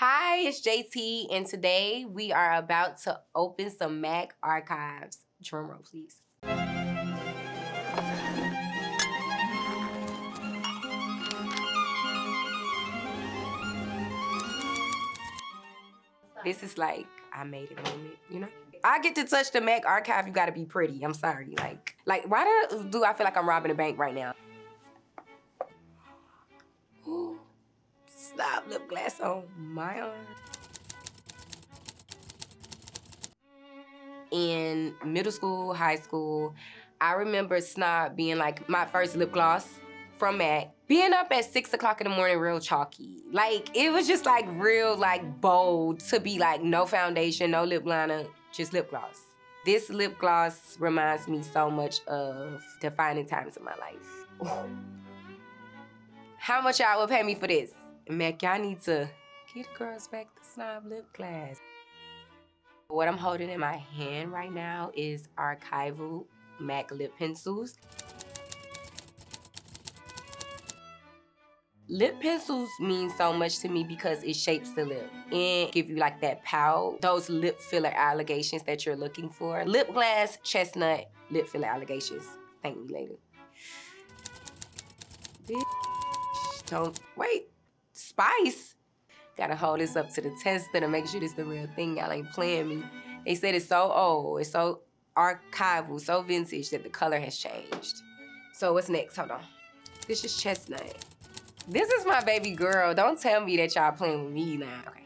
Hi, it's JT, and today we are about to open some MAC archives. Drum roll, please. This is like, I made it moment, you know? I get to touch the MAC archive, you gotta be pretty. I'm sorry, like why do I feel like I'm robbing a bank right now? Ooh, Snob lip gloss on my arm. In middle school, high school, I remember Snob being like my first lip gloss from MAC. Being up at 6 o'clock in the morning real chalky. Like, it was just like real like bold to be like no foundation, no lip liner, just lip gloss. This lip gloss reminds me so much of defining times of my life. Ooh. How much y'all would pay me for this? MAC, y'all need to get the girls back the Snob lip gloss. What I'm holding in my hand right now is archival MAC lip pencils. Lip pencils mean so much to me because it shapes the lip and give you like that pout, those lip filler allegations that you're looking for. Lipglass Chestnut lip filler allegations. Thank me later. Bitch, don't, wait, Spice? Gotta hold this up to the tester to make sure this the real thing. Y'all ain't playing me. They said it's so old, it's so archival, so vintage that the color has changed. So what's next? Hold on. This is Chestnut. This is my baby girl. Don't tell me that y'all playing with me now. Okay.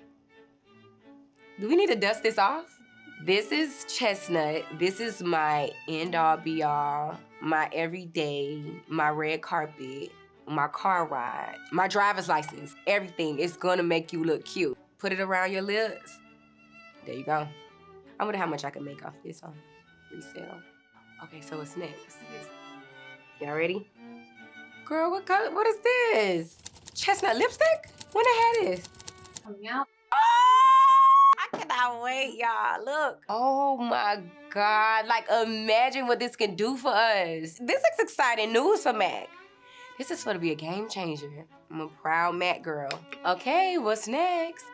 Do we need to dust this off? This is Chestnut. This is my end-all be-all, my everyday, my red carpet, my car ride, my driver's license, everything. It's gonna make you look cute. Put it around your lips. There you go. I wonder how much I can make off this on resale. Okay, so what's next? Y'all ready? Girl, what color? What is this? Chestnut lipstick? When I had this? Coming out. Oh, I cannot wait, y'all. Look. Oh my God. Like, imagine what this can do for us. This is exciting news for MAC. This is going to be a game changer. I'm a proud MAC girl. Okay, what's next?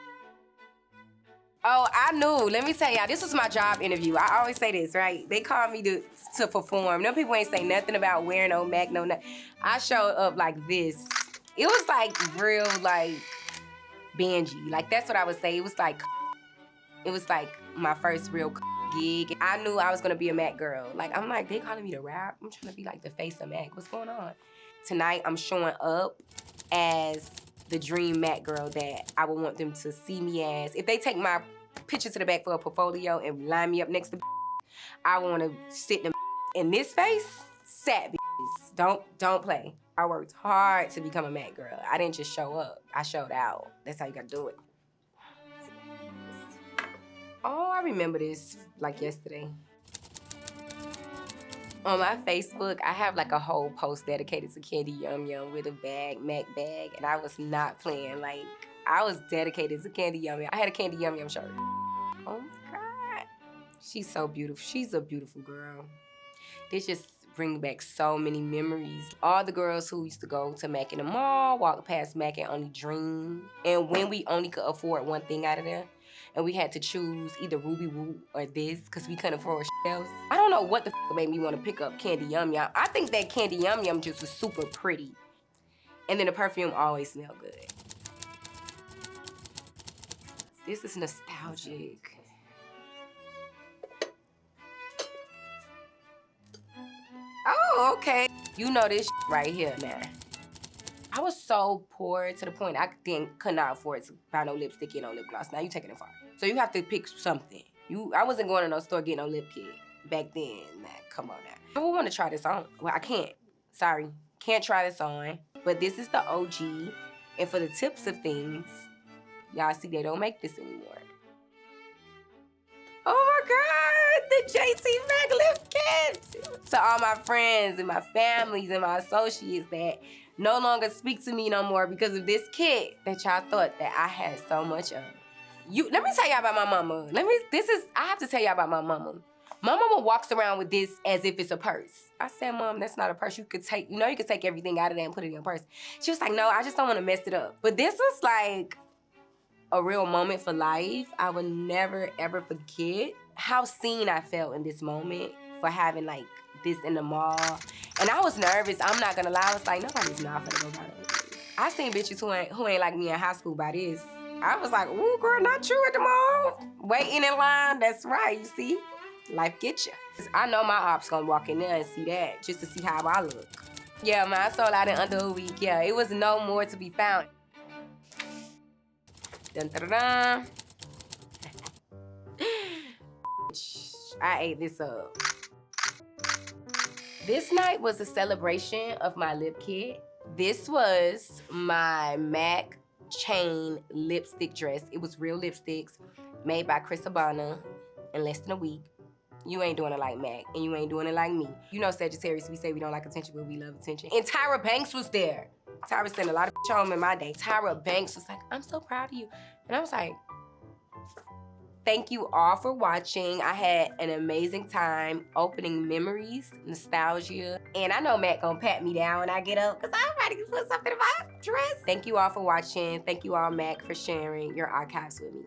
Oh, I knew. Let me tell y'all, this was my job interview. I always say this, right? They called me to perform. No people ain't say nothing about wearing no MAC, no nothing. I showed up like this. It was like real, like, bangy. Like, that's what I would say. It was like my first real gig. I knew I was gonna be a MAC girl. Like, I'm like, they calling me to rap? I'm trying to be like the face of MAC. What's going on? Tonight, I'm showing up as the dream MAC girl that I would want them to see me as. If they take my picture to the back for a portfolio and line me up next to I want to sit in this face, sad bitches. Don't play. I worked hard to become a MAC girl. I didn't just show up. I showed out. That's how you gotta do it. Oh, I remember this like yesterday. On my Facebook, I have like a whole post dedicated to Candy Yum Yum with a bag, MAC bag, and I was not playing. Like, I was dedicated to Candy Yum Yum. I had a Candy Yum Yum shirt. Oh my God. She's so beautiful. She's a beautiful girl. This just brings back so many memories. All the girls who used to go to MAC in the mall, walk past MAC and only dream. And when we only could afford one thing out of there, and we had to choose either Ruby Woo or this because we couldn't afford shit else. I don't know what the made me want to pick up Candy Yum Yum. I think that Candy Yum Yum just was super pretty. And then the perfume always smelled good. This is nostalgic. Oh, okay. You know this right here now. I was so poor to the point I could not afford to buy no lipstick and no lip gloss. Now you taking it far. So you have to pick something. I wasn't going to no store getting no lip kit back then. Nah, come on now. I would want to try this on. Well, I can't. Sorry. Can't try this on. But this is the OG. And for the tips of things, y'all see they don't make this anymore. Oh my God, the JT MAC lip kit. To all my friends and my families and my associates that no longer speak to me no more because of this kit that y'all thought that I had so much of. Let me tell y'all about my mama. I have to tell y'all about my mama. My mama walks around with this as if it's a purse. I said, Mom, that's not a purse. You could take everything out of there and put it in a purse. She was like, no, I just don't want to mess it up. But this was like a real moment for life. I would never ever forget how seen I felt in this moment for having like this in the mall. And I was nervous, I'm not gonna lie. I was like, nobody's not gonna go buy that. I seen bitches who ain't like me in high school buy this. I was like, ooh, girl, not you at the mall. Waiting in line, that's right, you see? Life get you. I know my ops gonna walk in there and see that, just to see how I look. Yeah, man, I sold out in under a week. Yeah, it was no more to be found. Dun, dun, dun, dun. I ate this up. This night was a celebration of my lip kit. This was my MAC chain lipstick dress. It was real lipsticks made by Chris Abana in less than a week. You ain't doing it like MAC, and you ain't doing it like me. You know Sagittarius, we say we don't like attention, but we love attention. And Tyra Banks was there. Tyra sent a lot of home in my day. Tyra Banks was like, I'm so proud of you. And I was like, thank you all for watching. I had an amazing time opening memories, nostalgia. And I know Matt gonna pat me down when I get up, because I'm ready to put something in my dress. Thank you all for watching. Thank you all, Mac, for sharing your archives with me.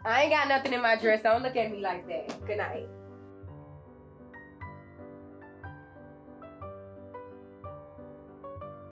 I ain't got nothing in my dress. Don't look at me like that. Good night.